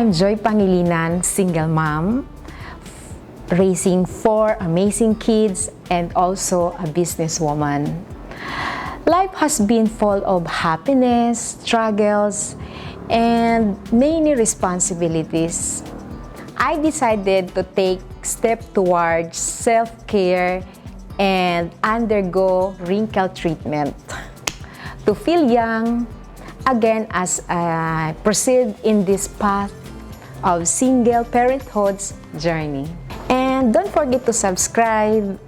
I'm Joy Pangilinan, single mom, raising 4 amazing kids and also a businesswoman. Life has been full of happiness, struggles, and many responsibilities. I decided to take step towards self-care and undergo wrinkle treatment to feel young again as I proceed in this path of single parenthood's journey. And don't forget to subscribe.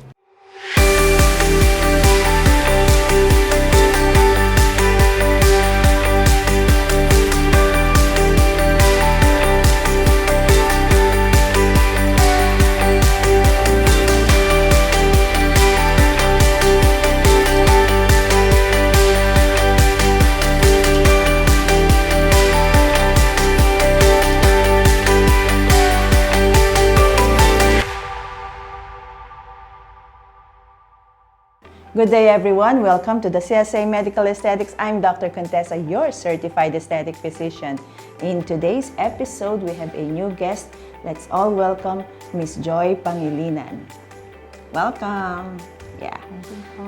Good day, everyone. Welcome to the CSA Medical Aesthetics. I'm Dr. Contessa, your certified aesthetic physician. In today's episode, we have a new guest. Let's all welcome Miss Joy Pangilinan. Welcome. Yeah.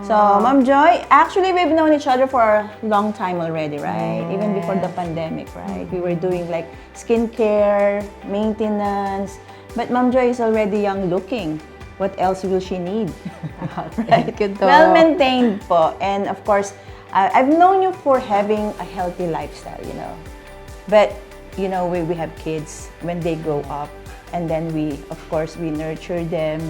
So, Ma'am Joy, actually, we've known each other for a long time already, right? Yes. Even before the pandemic, right? We were doing like skincare, maintenance. But Ma'am Joy is already young looking. What else will she need? Right? Well-maintained po. And of course, I've known you for having a healthy lifestyle, you know. But, you know, we have kids when they grow up. And then we, of course, we nurture them.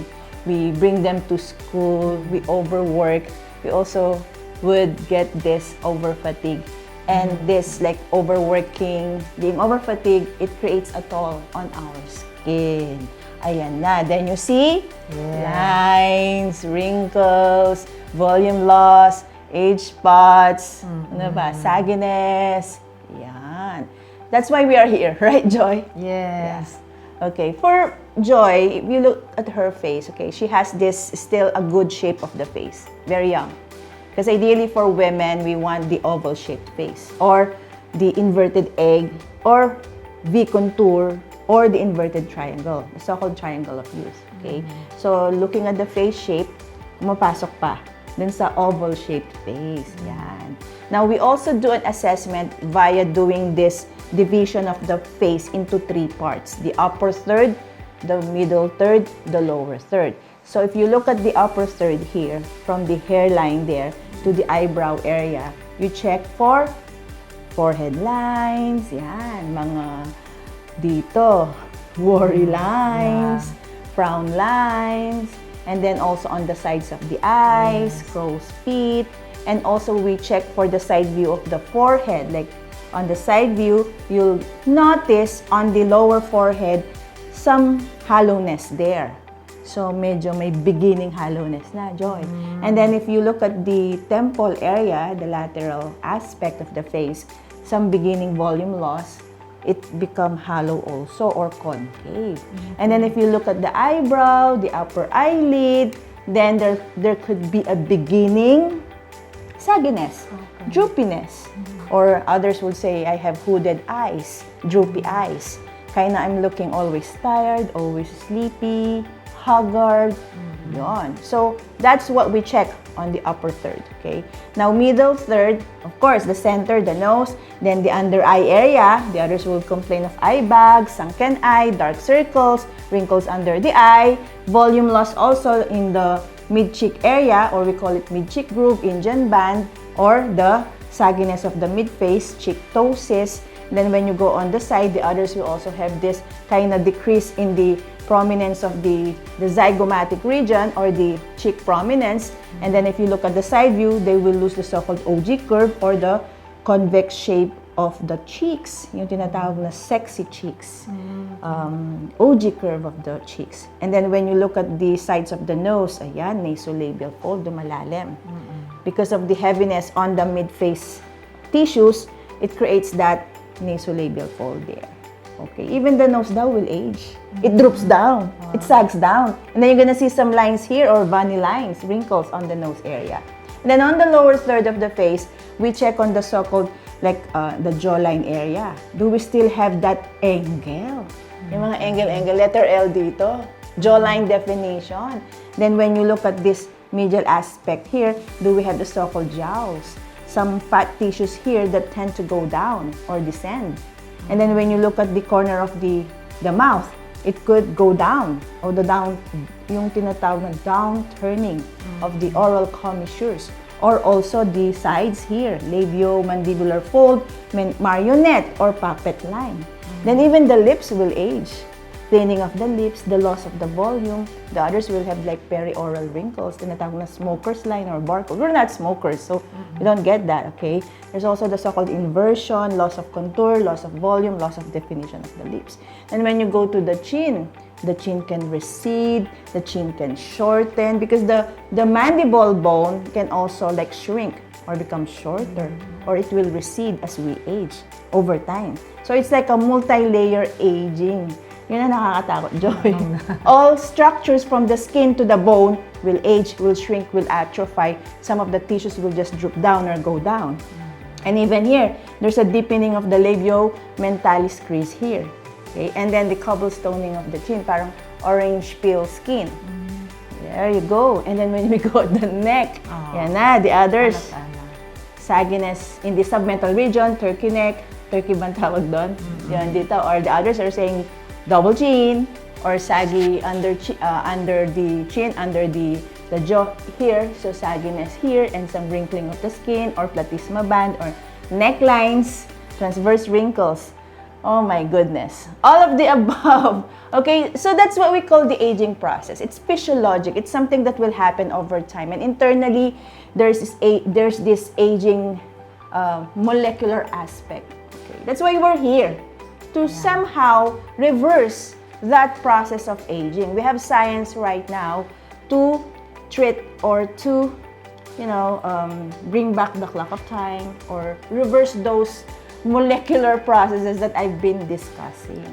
We bring them to school. We overwork. We also would get this over-fatigue. And this, like, overworking, being over-fatigued, it creates a toll on our skin. Ayan na. Then you see, lines, wrinkles, volume loss, age spots, ano ba, sagginess. Yan. That's why we are here, right, Joy? Yes. Okay, for Joy, if you look at her face, okay, she has this still a good shape of the face, very young. Because ideally for women, we want the oval-shaped face, or the inverted egg, or V-contour, or the inverted triangle, the so-called triangle of youth, okay? So, looking at the face shape, mapasok pa dun sa oval-shaped face, yan. Now, we also do an assessment via doing this division of the face into 3 parts, the upper third, the middle third, the lower third. So, if you look at the upper third here, from the hairline there to the eyebrow area, you check for forehead lines, yan, mga dito, worry lines, frown lines, and then also on the sides of the eyes, crow's feet, and also we check for the side view of the forehead. Like on the side view, you'll notice on the lower forehead some hollowness there. So medyo may beginning hollowness na, Joy. And then if you look at the temple area, the lateral aspect of the face, some beginning volume loss, it become hollow also or concave. And then if you look at the eyebrow, the upper eyelid, then there could be a beginning sagginess, droopiness. Or others would say, I have hooded eyes, droopy eyes. Kinda I'm looking always tired, always sleepy, haggard. Yon. So that's what we check on the upper third, okay? Now, middle third, of course, the center, the nose, then the under eye area. The others will complain of eye bags, sunken eye, dark circles, wrinkles under the eye, volume loss also in the mid-cheek area, or we call it mid-cheek groove, Indian band, or the sagginess of the mid-face, cheek ptosis. Then when you go on the side, the others will also have this kind of decrease in the prominence of the zygomatic region or the cheek prominence. And then if you look at the side view, they will lose the so-called OG curve or the convex shape of the cheeks, yung tinatawag na sexy cheeks, OG curve of the cheeks. And then when you look at the sides of the nose, ayan, nasolabial fold, lumalalim. Because of the heaviness on the mid-face tissues, it creates that nasolabial fold there. Okay, even the nose daw will age. It droops down. It sags down. And then you're gonna see some lines here or bunny lines, wrinkles on the nose area. And then on the lower third of the face, we check on the so-called like the jawline area. Do we still have that angle? Yung mga angle, letter L dito. Jawline definition. Then when you look at this medial aspect here, do we have the so-called jowls? Some fat tissues here that tend to go down or descend. And then when you look at the corner of the mouth, it could go down, or the down, yung tinatawag na down turning of the oral commissures, or also the sides here, labiomandibular fold, marionette, or puppet line. Then even the lips will age. Thinning of the lips, the loss of the volume. The others will have like perioral wrinkles, tinatawag na smoker's line or barcode. We're not smokers, so we don't get that, okay? There's also the so-called inversion, loss of contour, loss of volume, loss of definition of the lips. And when you go to the chin can recede, the chin can shorten, because the mandible bone can also like shrink or become shorter, or it will recede as we age over time. So it's like a multi-layer aging. Yun ang nakakatakot, Joy. All structures from the skin to the bone will age, will shrink, will atrophy. Some of the tissues will just droop down or go down. And even here, there's a deepening of the labio-mentalis crease here. Okay? And then the cobblestoning of the chin, parang orange peel skin. There you go. And then when we go at the neck, yan na, the others. Sagginess in the submental region, turkey neck, turkey bang tawag doon? Yan dito. Or the others are saying double chin, or saggy under the chin, under the jaw here, so sagginess here, and some wrinkling of the skin, or platysma band, or necklines, transverse wrinkles. Oh my goodness. All of the above. Okay, so that's what we call the aging process. It's physiologic. It's something that will happen over time. And internally, there's this aging molecular aspect. Okay, that's why we're here. To somehow reverse that process of aging. We have science right now to treat or to, bring back the clock of time or reverse those molecular processes that I've been discussing.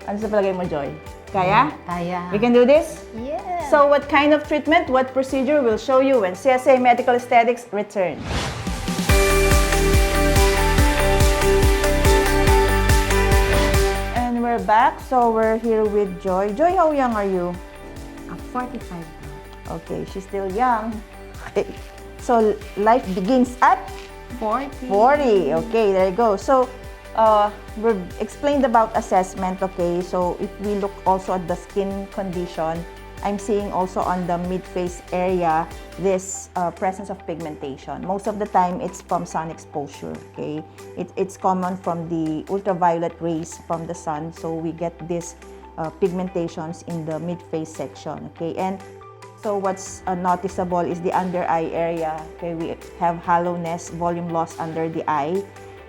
Ano sa palagay mo, Joy? Kaya? Kaya. We can do this? Yeah. So what kind of treatment, what procedure will show you when CSA Medical Aesthetics returns. We're back, so we're here with Joy. Joy, how young are you? 45 now. Okay, she's still young. Okay. So, life begins at 40. 40. Okay, there you go. So, we've explained about assessment, okay? So, if we look also at the skin condition, I'm seeing also on the mid-face area this presence of pigmentation. Most of the time, it's from sun exposure, okay? It's common from the ultraviolet rays from the sun, so we get these pigmentations in the mid-face section, okay? And so what's noticeable is the under eye area, okay? We have hollowness, volume loss under the eye,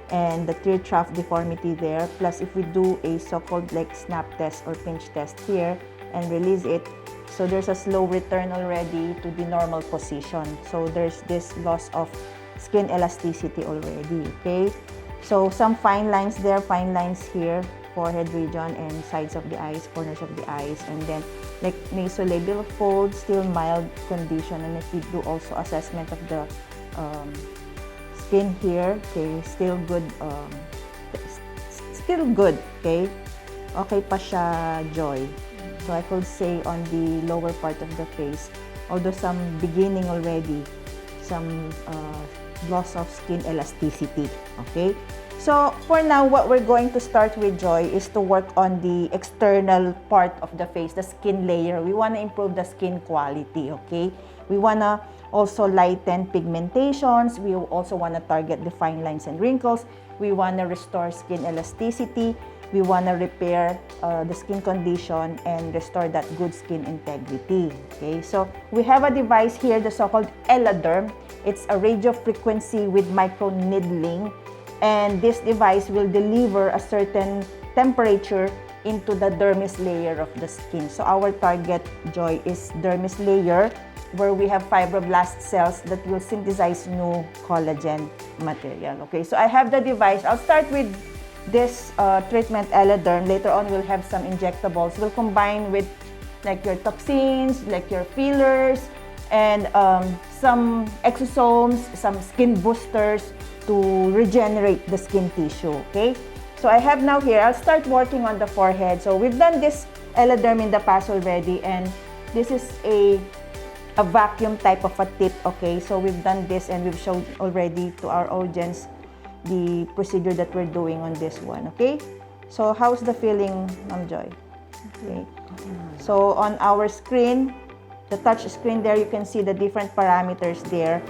and the tear trough deformity there. Plus, if we do a so-called like snap test or pinch test here and release it, so there's a slow return already to the normal position. So there's this loss of skin elasticity already, okay? So some fine lines there, fine lines here, forehead region and sides of the eyes, corners of the eyes, and then like nasolabial fold, still mild condition. And if we do also assessment of the skin here, okay, still good, okay? Okay pa siya, Joy. So I could say on the lower part of the face, although some beginning already, some loss of skin elasticity, okay? So for now, what we're going to start with, Joy, is to work on the external part of the face, the skin layer. We want to improve the skin quality, okay? We want to also lighten pigmentations. We also want to target the fine lines and wrinkles. We want to restore skin elasticity. We want to repair the skin condition and restore that good skin integrity. Okay, so we have a device here, the so-called Eladerm. It's a radio frequency with micro needling, and this device will deliver a certain temperature into the dermis layer of the skin. So our target, Joy, is dermis layer, where we have fibroblast cells that will synthesize new collagen material. Okay, so I have the device. I'll start with this treatment, Eladerm. Later on, we'll have some injectables. We'll combine with like your toxins, like your fillers, and some exosomes, some skin boosters to regenerate the skin tissue, okay? So I have now here, I'll start working on the forehead. So we've done this Eladerm in the past already, and this is a vacuum type of a tip, okay? So we've done this and we've shown already to our audience the procedure that we're doing on this one, okay? So how's the feeling, Ma'am Joy? Okay. So on our screen, the touch screen there, you can see the different parameters there.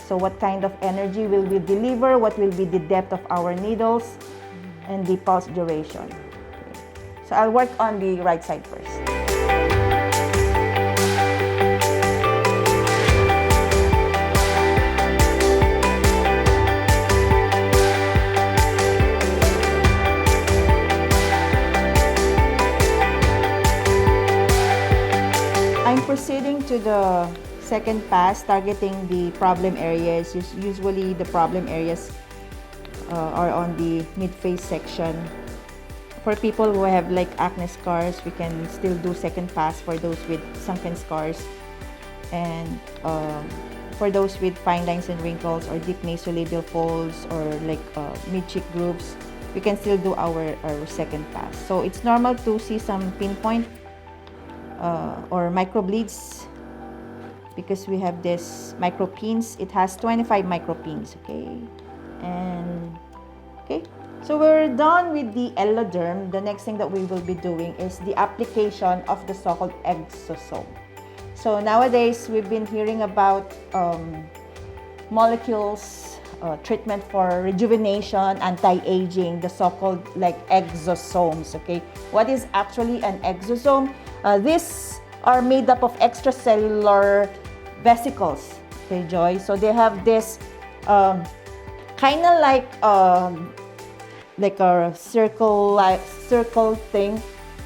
So what kind of energy will we deliver, what will be the depth of our needles, and the pulse duration. Okay. So I'll work on the right side first. I'm proceeding to the second pass, targeting the problem areas. Usually the problem areas are on the mid-face section. For people who have like acne scars, we can still do second pass for those with sunken scars. And for those with fine lines and wrinkles or deep nasolabial folds or like mid-cheek grooves, we can still do our second pass. So it's normal to see some pinpoint or microbleeds because we have this micropins. It has 25 micropins, okay? And okay, so we're done with the Eladerm. The next thing that we will be doing is the application of the so-called exosome. So nowadays we've been hearing about molecules, treatment for rejuvenation, anti-aging, the so-called like exosomes, okay? What is actually an exosome? These are made up of extracellular vesicles, okay, Joy? So they have this kind of like a circle thing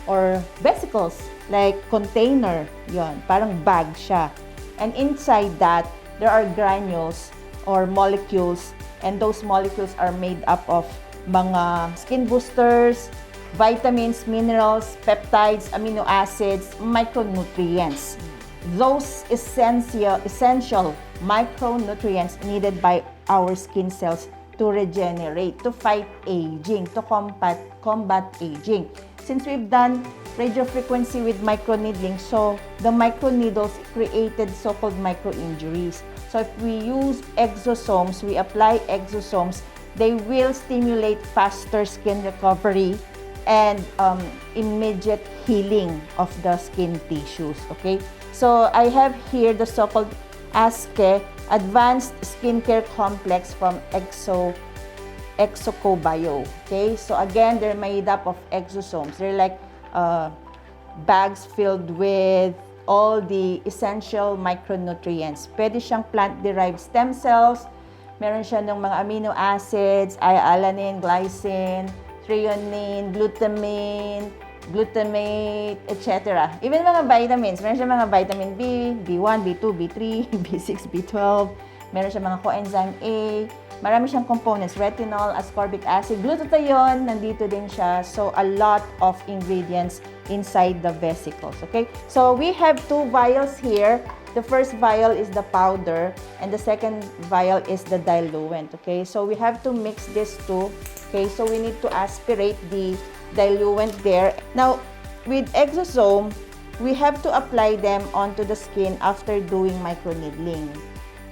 or vesicles, like container, yon, parang bag siya. And inside that, there are granules or molecules, and those molecules are made up of mga skin boosters, vitamins, minerals, peptides, amino acids, micronutrients. Those essential micronutrients needed by our skin cells to regenerate, to fight aging, to combat aging. Since we've done radiofrequency with microneedling, so the microneedles created so-called microinjuries. So if we use exosomes, we apply exosomes, they will stimulate faster skin recovery and immediate healing of the skin tissues, okay? So I have here the so-called ASCE, Advanced Skincare Complex from Exocobio, okay? So again, they're made up of exosomes. They're like bags filled with all the essential micronutrients. Pwede siyang plant-derived stem cells, meron siya ng mga amino acids, alanine, glycine, threonine, glutamate, etc. Even mga vitamins, meron siya mga vitamin B, B1, B2, B3, B6, B12, meron siya mga coenzyme A, marami siyang components, retinol, ascorbic acid, glutathione, nandito din siya. So, a lot of ingredients inside the vesicles, okay? So, we have two vials here. The first vial is the powder, and the second vial is the diluent, okay? So, we have to mix these two, okay? So, we need to aspirate the diluent there. Now, with exosome, we have to apply them onto the skin after doing microneedling.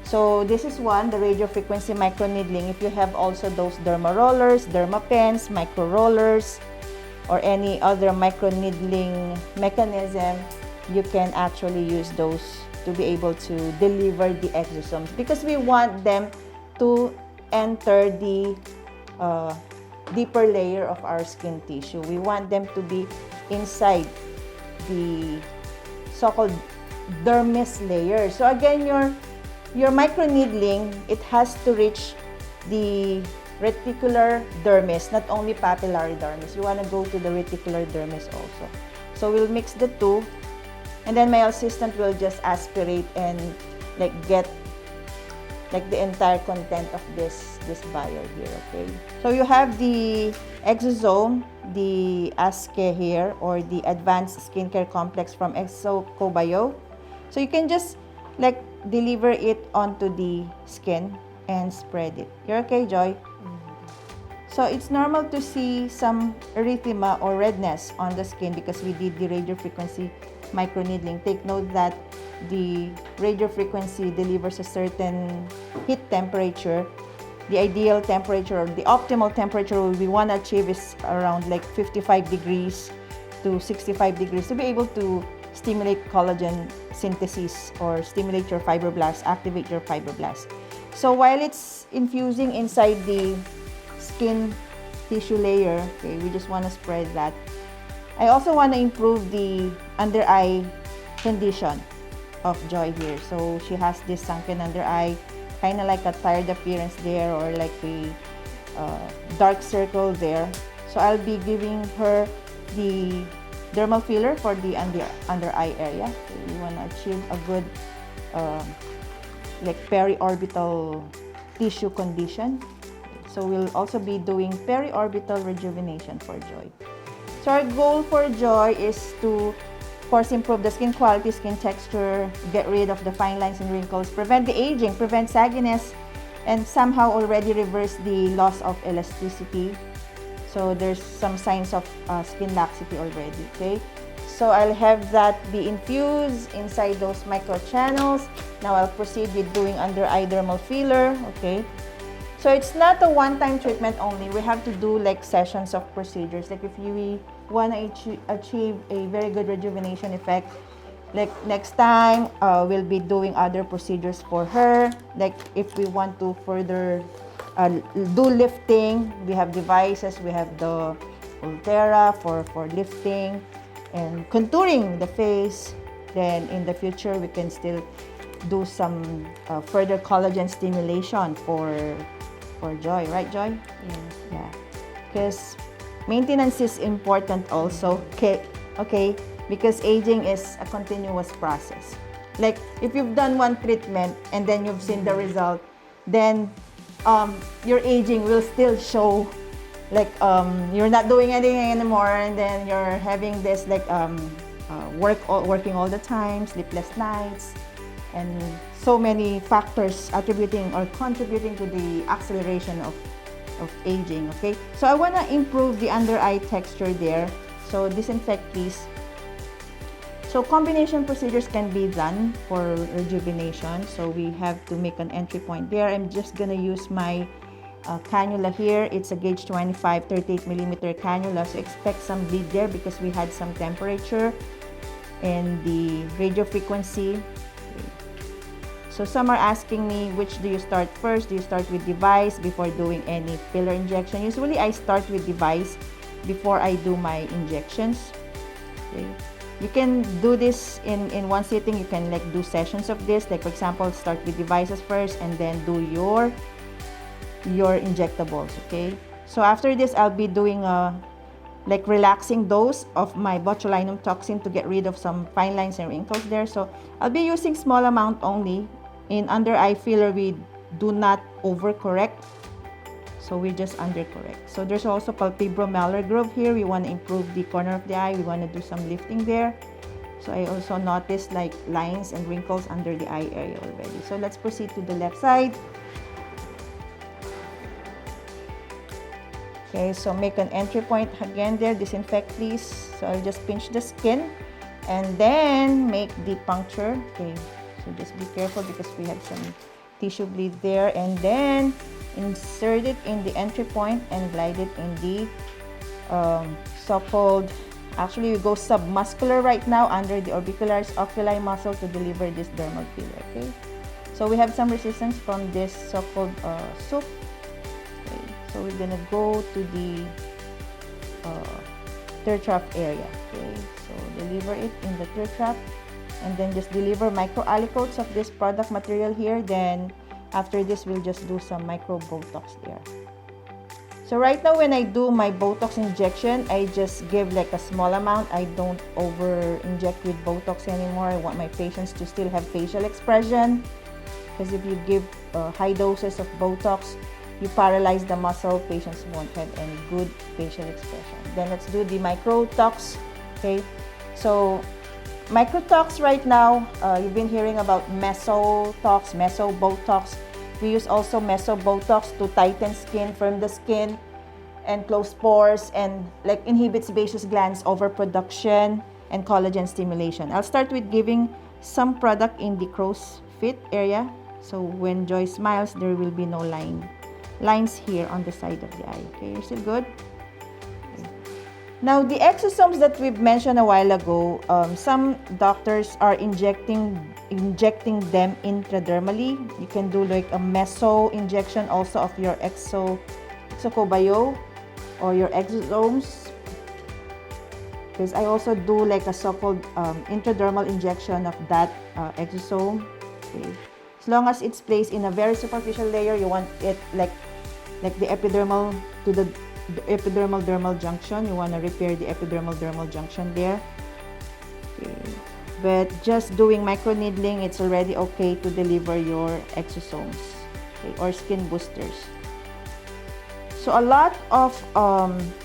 So, this is one, the radiofrequency microneedling. If you have also those derma rollers, derma pens, micro rollers, or any other microneedling mechanism, you can actually use those to be able to deliver the exosomes because we want them to enter the deeper layer of our skin tissue. We want them to be inside the so-called dermis layer. So again, your microneedling, it has to reach the reticular dermis, not only papillary dermis. You want to go to the reticular dermis also. So we'll mix the two, and then my assistant will just aspirate and like get like the entire content of this vial here, okay? So you have the exosome, the ASCE here, or the Advanced Skincare Complex from Exocobio. So you can just like deliver it onto the skin and spread it. You're okay, Joy? So it's normal to see some erythema or redness on the skin because we did the radiofrequency microneedling. Take note that the radiofrequency delivers a certain heat temperature. The ideal temperature or the optimal temperature we want to achieve is around like 55 degrees to 65 degrees to be able to stimulate collagen synthesis or stimulate your fibroblasts, activate your fibroblasts. So while it's infusing inside the skin tissue layer, okay, we just want to spread that. I also want to improve the under eye condition of Joy here. So she has this sunken under eye, kind of like a tired appearance there or like a dark circle there. So I'll be giving her the dermal filler for the under eye area. So we want to achieve a good like periorbital tissue condition. So we'll also be doing periorbital rejuvenation for Joy. So our goal for Joy is to, of course, improve the skin quality, skin texture, get rid of the fine lines and wrinkles, prevent the aging, prevent sagginess, and somehow already reverse the loss of elasticity. So there's some signs of skin laxity already, okay? So I'll have that be infused inside those microchannels. Now I'll proceed with doing under eye dermal filler, okay? So it's not a one-time treatment only. We have to do like sessions of procedures. Like if we want to achieve a very good rejuvenation effect, like next time we'll be doing other procedures for her. Like if we want to further do lifting, we have devices. We have the Ultera for lifting and contouring the face. Then in the future, we can still do some further collagen stimulation for Joy, right, Joy? Yes. Yeah, because maintenance is important also. Okay, because aging is a continuous process. Like if you've done one treatment and then you've seen the result, then your aging will still show. Like you're not doing anything anymore, and then you're having this like working all the time, sleepless nights, and so many factors attributing or contributing to the acceleration of aging, okay? So I want to improve the under eye texture there. So disinfect please. So combination procedures can be done for rejuvenation. So we have to make an entry point there. I'm just gonna use my cannula here. It's a gauge 25 38 millimeter cannula. So expect some bleed there because we had some temperature and the radio frequency. So some are asking me, which do you start first? Do you start with device before doing any filler injection? Usually I start with device before I do my injections. Okay. You can do this in one sitting. You can like do sessions of this. Like for example, start with devices first and then do your injectables, okay? So after this, I'll be doing like relaxing dose of my botulinum toxin to get rid of some fine lines and wrinkles there. So I'll be using small amount only. In under eye filler, we do not overcorrect. So we just undercorrect. So there's also palpebromalar groove here. We want to improve the corner of the eye. We want to do some lifting there. So I also noticed like lines and wrinkles under the eye area already. So let's proceed to the left side. Okay, so make an entry point again there. Disinfect please. So I'll just pinch the skin and then make the puncture. Okay, so just be careful because we have some tissue bleed there, and then insert it in the entry point and glide it in the so-called, actually we go submuscular right now under the orbicularis oculi muscle to deliver this dermal filler. Okay, so we have some resistance from this so-called soup. Okay, so we're gonna go to the third trough area. Okay, so deliver it in the third trough and then just deliver micro aliquots of this product material here. Then after this, we'll just do some microbotox there. So right now, when I do my Botox injection, I just give like a small amount. I don't over inject with Botox anymore. I want my patients to still have facial expression, because if you give high doses of Botox, you paralyze the muscle. Patients won't have any good facial expression. Then let's do the microtox. Okay, so Microtox right now, you've been hearing about mesotox, mesobotox. We use also mesobotox to tighten skin, firm the skin, and close pores, and like inhibit sebaceous glands overproduction and collagen stimulation. I'll start with giving some product in the crow's feet area. So when Joy smiles, there will be no lines here on the side of the eye. Okay, you're still good? Now, the exosomes that we've mentioned a while ago, some doctors are injecting them intradermally. You can do like a meso injection also of your exocobayo or your exosomes. Because I also do like a so-called intradermal injection of that exosome. Okay. As long as it's placed in a very superficial layer, you want it like the epidermal to the epidermal dermal junction. You want to repair the epidermal dermal junction there. Okay. But just doing microneedling, it's already okay to deliver your exosomes, okay, or skin boosters. So a lot of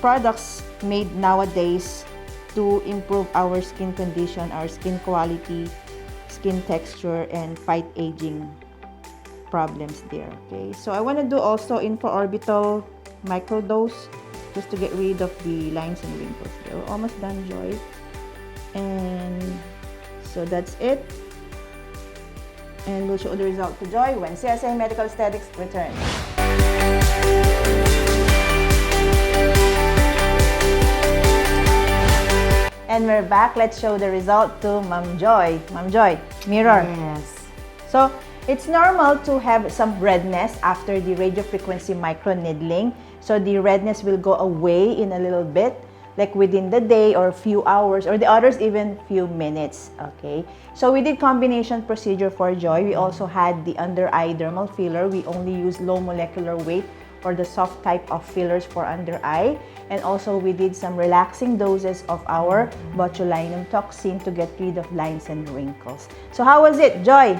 products made nowadays to improve our skin condition, our skin quality, skin texture, and fight aging problems there. Okay, so I want to do also infraorbital microdose just to get rid of the lines and wrinkles. We're almost done, Joy. And so that's it. And we'll show the result to Joy when CSA Medical Aesthetics returns. And we're back. Let's show the result to Ma'am Joy. Ma'am Joy, mirror. Yes. So, it's normal to have some redness after the radiofrequency microneedling. So, the redness will go away in a little bit, like within the day or a few hours, or the others even few minutes, okay? So, we did combination procedure for Joy. We also had the under eye dermal filler. We only use low molecular weight or the soft type of fillers for under eye. And also, we did some relaxing doses of our botulinum toxin to get rid of lines and wrinkles. So, how was it, Joy?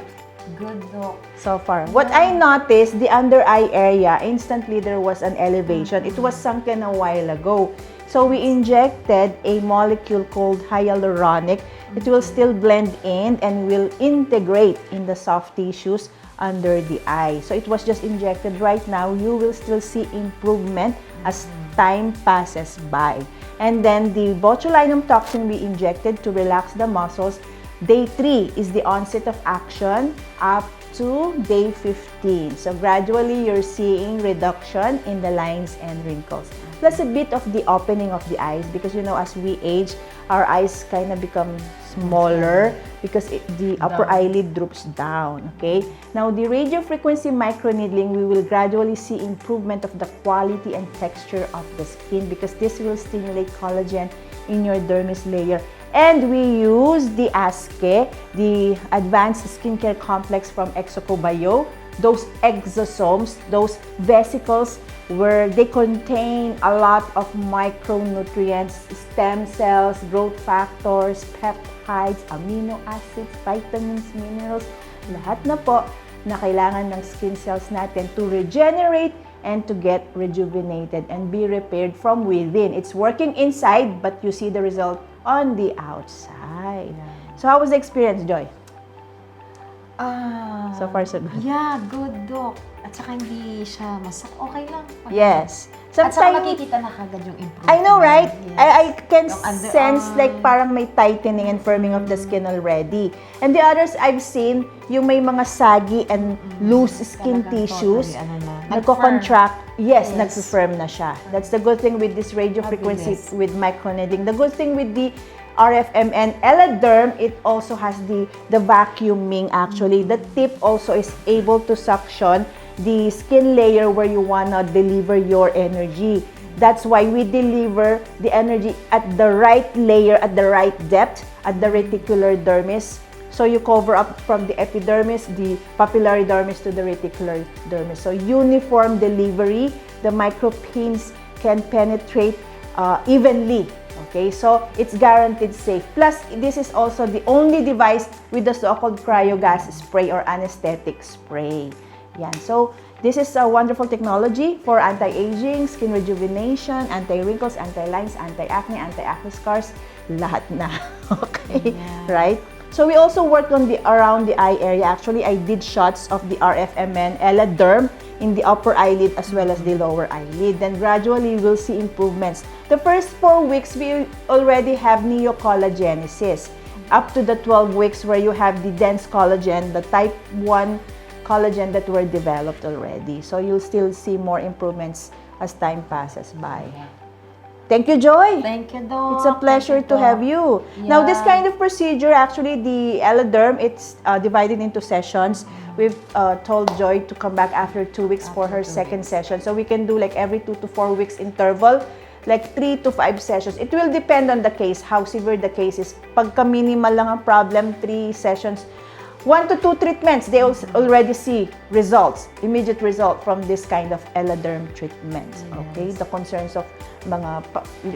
Good, Doc. So far. What I noticed, the under eye area, instantly there was an elevation. It was sunken a while ago. So, we injected a molecule called hyaluronic. It will still blend in and will integrate in the soft tissues under the eye. So, it was just injected right now. You will still see improvement as time passes by. And then the botulinum toxin we injected to relax the muscles, day 3 is the onset of action up to day 15. So gradually you're seeing reduction in the lines and wrinkles. Plus a bit of the opening of the eyes, because you know, as we age, our eyes kind of become smaller because the upper eyelid droops down, okay? Now, the radiofrequency microneedling, we will gradually see improvement of the quality and texture of the skin because this will stimulate collagen in your dermis layer. And we use the ASKE, the Advanced Skincare Complex from Exocobayo, those exosomes, those vesicles where they contain a lot of micronutrients, stem cells, growth factors, peptides, amino acids, vitamins, minerals, lahat na po na kailangan ng skin cells natin to regenerate and to get rejuvenated and be repaired from within. It's working inside, but you see the result on the outside. Yeah. So how was the experience, Joy? So far, so good. Yeah, good, Doc. At saka hindi siya okay lang. Yes. At saka makikita na kagad yung improvement. I know, right? Yes. I can sense like parang may tightening and firming of the skin already. And the others I've seen, yung may mga saggy and loose skin tissues, nagko-contract. Yes, nag-firm na siya. That's the good thing with this radiofrequency with microneedling. The good thing with the RFMN Eladerm, it also has the vacuuming actually. The tip also is able to suction the skin layer where you wanna deliver your energy. That's why we deliver the energy at the right layer, at the right depth, at the reticular dermis. So you cover up from the epidermis, the papillary dermis to the reticular dermis. So uniform delivery, the micropins can penetrate evenly. Okay, so it's guaranteed safe. Plus, this is also the only device with the so-called cryogas spray or anesthetic spray. Yan. So, this is a wonderful technology for anti-aging, skin rejuvenation, anti-wrinkles, anti-lines, anti-acne, anti-acne scars, lahat na. Okay? Yeah. Right? So, we also worked on around the eye area. Actually, I did shots of the RFMN Eladerm in the upper eyelid as well as the lower eyelid. Then gradually, we'll see improvements. The first 4 weeks, we already have neocollagenesis. Up to the 12 weeks where you have the dense collagen, the type 1 collagen that were developed already. So you'll still see more improvements as time passes by. Thank you, Joy. Thank you, Doc. It's a pleasure to have you. Now, this kind of procedure, actually, the Eladerm, it's divided into sessions. We've told Joy to come back after 2 weeks for her second session. So we can do like every 2 to 4 weeks interval, like 3 to 5 sessions. It will depend on the case, how severe the case is. Pagka minimal lang ang problem, 3 sessions. 1 to 2 treatments, they already see results, immediate result from this kind of Eladerm treatments. Okay, the concerns of mga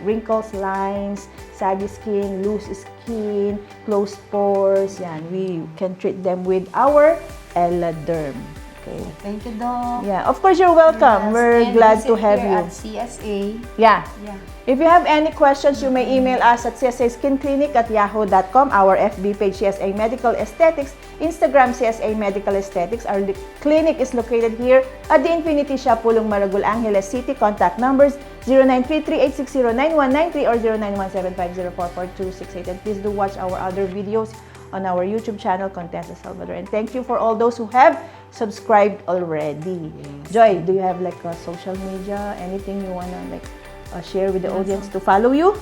wrinkles, lines, saggy skin, loose skin, closed pores, yan, we can treat them with our Eladerm. Okay. Thank you, Doc. Yeah, of course you're welcome. Yes, We're and glad to visit have here you. at CSA. Yeah. Yeah. If you have any questions, you may email us at csaskinclinic@yahoo.com, our FB page CSA Medical Aesthetics, Instagram CSA Medical Aesthetics. Our clinic is located here at the Infinity Shop, Pulong Maragul, Angeles City. Contact numbers 0933-860-9193 or 0917-504-4268. And please do watch our other videos on our YouTube channel, Contessa Salvador. And thank you for all those who have subscribed already. Yes. Joy, do you have like a social media, anything you wanna like share with the audience to follow you?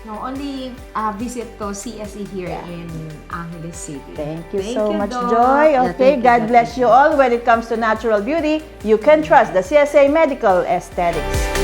No, only visit to CSE here in Angeles City. Thank you so much, Doc. Joy. Yeah, Okay, thank God bless you all. When it comes to natural beauty, you can trust the CSA Medical Aesthetics.